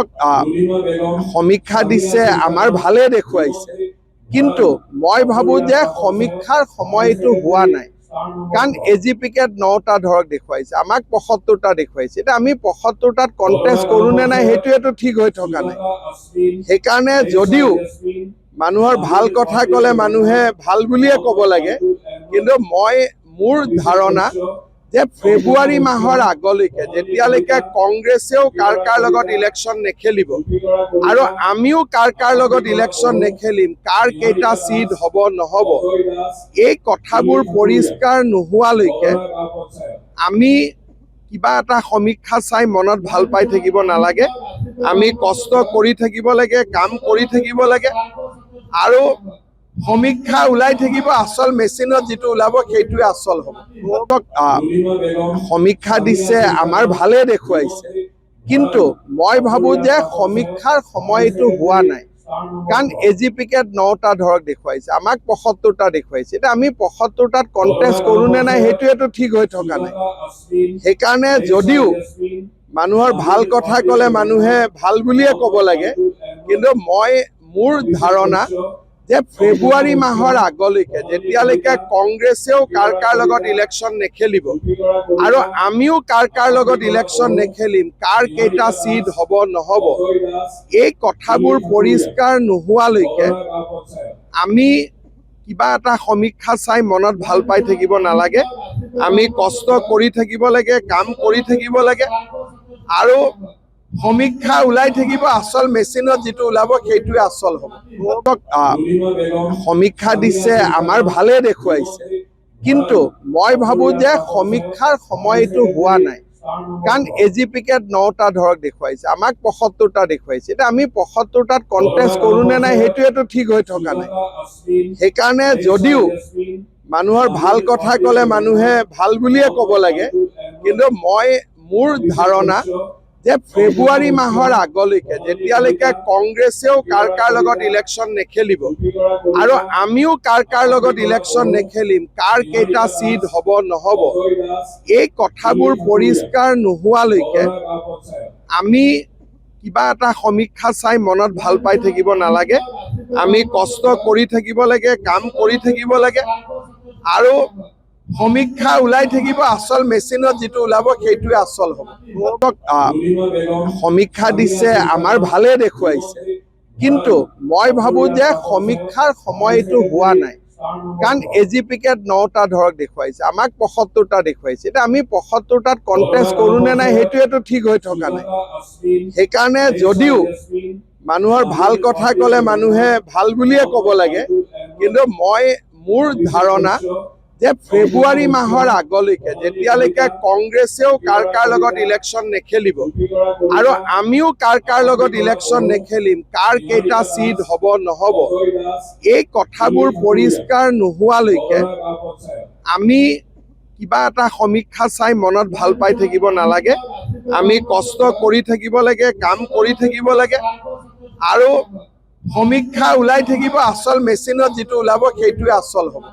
ধৰক সমীক্ষা দিছে আমাৰ ভালে দেখুৱাইছে, কিন্তু মই ভাবো যে সমীক্ষাৰ সময়টো হোৱা নাই। কাৰণ এজিপিকে 9টা ধৰক দেখুৱাইছে, আমাক 75টা দেখুৱাইছে। এতিয়া আমি 75টাত কণ্টেষ্ট কৰোঁ নে নাই সেইটোৱেতো ঠিক হৈ থকা নাই। সেইকাৰণে যদিও মানুহৰ ভাল কথা ক'লে মানুহে ভাল বুলিয়ে ক'ব লাগে, কিন্তু মোৰ ধাৰণা যে ফেব্ৰুৱাৰী মাহৰ আগলৈকে যেতিয়ালৈকে কংগ্ৰেছেও কাৰ লগত ইলেকশ্যন নেখেলিব আৰু আমিও কাৰ লগত ইলেকশ্যন নেখেলিম, কাৰ কেইটা চিট হ'ব নহ'ব, এই কথাবোৰ পৰিষ্কাৰ নোহোৱালৈকে আমি কিবা এটা সমীক্ষা চাই মনত ভাল পাই থাকিব নালাগে। আমি কষ্ট কৰি থাকিব লাগে, কাম কৰি থাকিব লাগে, আৰু সমীক্ষা ওলাই থাকিব, আচল মেচিনত যিটো ওলাব সেইটোৱে আচল হ'ব। সমীক্ষা দিছে আমাৰ ভালে দেখুৱাইছে, কিন্তু মই ভাবো যে সমীক্ষাৰ সময়টো হোৱা নাই। কাৰণ এজিপিকে 9টা ধৰক দেখুৱাইছে, আমাক 75টা দেখুৱাইছে। এতিয়া আমি 75টাত কণ্টেষ্ট কৰোঁ নে নাই সেইটোৱেতো ঠিক হৈ থকা নাই। সেইকাৰণে যদিও মানুহৰ ভাল কথা ক'লে মানুহে ভাল বুলিয়ে ক'ব লাগে, কিন্তু মোৰ ধাৰণা যে ফেব্ৰুৱাৰী মাহৰ আগলৈকে যেতিয়ালৈকে কংগ্ৰেছেও কাৰ লগত ইলেকশ্যন নেখেলিব আৰু আমিও কাৰ লগত ইলেকশ্যন নেখেলিম, কাৰ কেইটা চিট হ'ব নহ'ব, এই কথাবোৰ পৰিষ্কাৰ নোহোৱালৈকে আমি কিবা এটা সমীক্ষা চাই মনত ভাল পাই থাকিব নালাগে। আমি কষ্ট কৰি থাকিব লাগে, কাম কৰি থাকিব লাগে, আৰু সমীক্ষা ওলাই থাকিব, আচল মেচিনত যিটো ওলাব সেইটোৱে আচল হ'ব। সমীক্ষা দিছে আমাৰ ভালে দেখুৱাইছে, কিন্তু মই ভাবো যে সমীক্ষাৰ সময়টো হোৱা নাই। কাৰণ এজিপিকে 9টা ধৰক দেখুৱাইছে, আমাক 75টা দেখুৱাইছে। এতিয়া আমি 75টাত কণ্টেষ্ট কৰোঁ নে নাই সেইটোৱেতো ঠিক হৈ থকা নাই। সেইকাৰণে যদিও মানুহৰ ভাল কথা ক'লে মানুহে ভাল বুলিয়ে ক'ব লাগে, কিন্তু মোৰ ধাৰণা যে ফেব্ৰুৱাৰী মাহৰ আগলৈকে যেতিয়ালৈকে কংগ্ৰেছেও কাৰ লগত ইলেকশ্যন নেখেলিব আৰু আমিও কাৰ লগত ইলেকশ্যন নেখেলিম, কাৰ কেইটা চিট হ'ব নহ'ব, এই কথাবোৰ পৰিষ্কাৰ নোহোৱালৈকে আমি কিবা এটা সমীক্ষা চাই মনত ভাল পাই থাকিব নালাগে। আমি কষ্ট কৰি থাকিব লাগে, কাম কৰি থাকিব লাগে, আৰু সমীক্ষা ওলাই থাকিব, আচল মেচিনত যিটো ওলাব সেইটোৱে আচল হ'ব। সমীক্ষা দিছে আমাৰ ভালে দেখুৱাইছে, কিন্তু মই ভাবো যে সমীক্ষাৰ সময়টো হোৱা নাই। কাৰণ এজিপিকে 9টা ধৰক দেখুৱাইছে, আমাক 75টা দেখুৱাইছে। এতিয়া আমি 75টাত কণ্টেষ্ট কৰোঁ নে নাই সেইটোৱেতো ঠিক হৈ থকা নাই। সেইকাৰণে যদিও মানুহৰ ভাল কথা ক'লে মানুহে ভাল বুলিয়ে ক'ব লাগে, কিন্তু মোৰ ধাৰণা যে ফেব্ৰুৱাৰী মাহৰ আগলৈকে যেতিয়ালৈকে কংগ্ৰেছেও কাৰ লগত ইলেকশ্যন নেখেলিব আৰু আমিও কাৰ লগত ইলেকশ্যন নেখেলিম, কাৰ কেইটা চিট হ'ব নহ'ব, এই কথাবোৰ পৰিষ্কাৰ নোহোৱালৈকে আমি কিবা এটা সমীক্ষা চাই মনত ভাল পাই থাকিব নালাগে। আমি কষ্ট কৰি থাকিব লাগে, কাম কৰি থাকিব লাগে, আৰু সমীক্ষা ওলাই থাকিব, আচল মেচিনত যিটো ওলাব সেইটোৱে আচল হ'ব।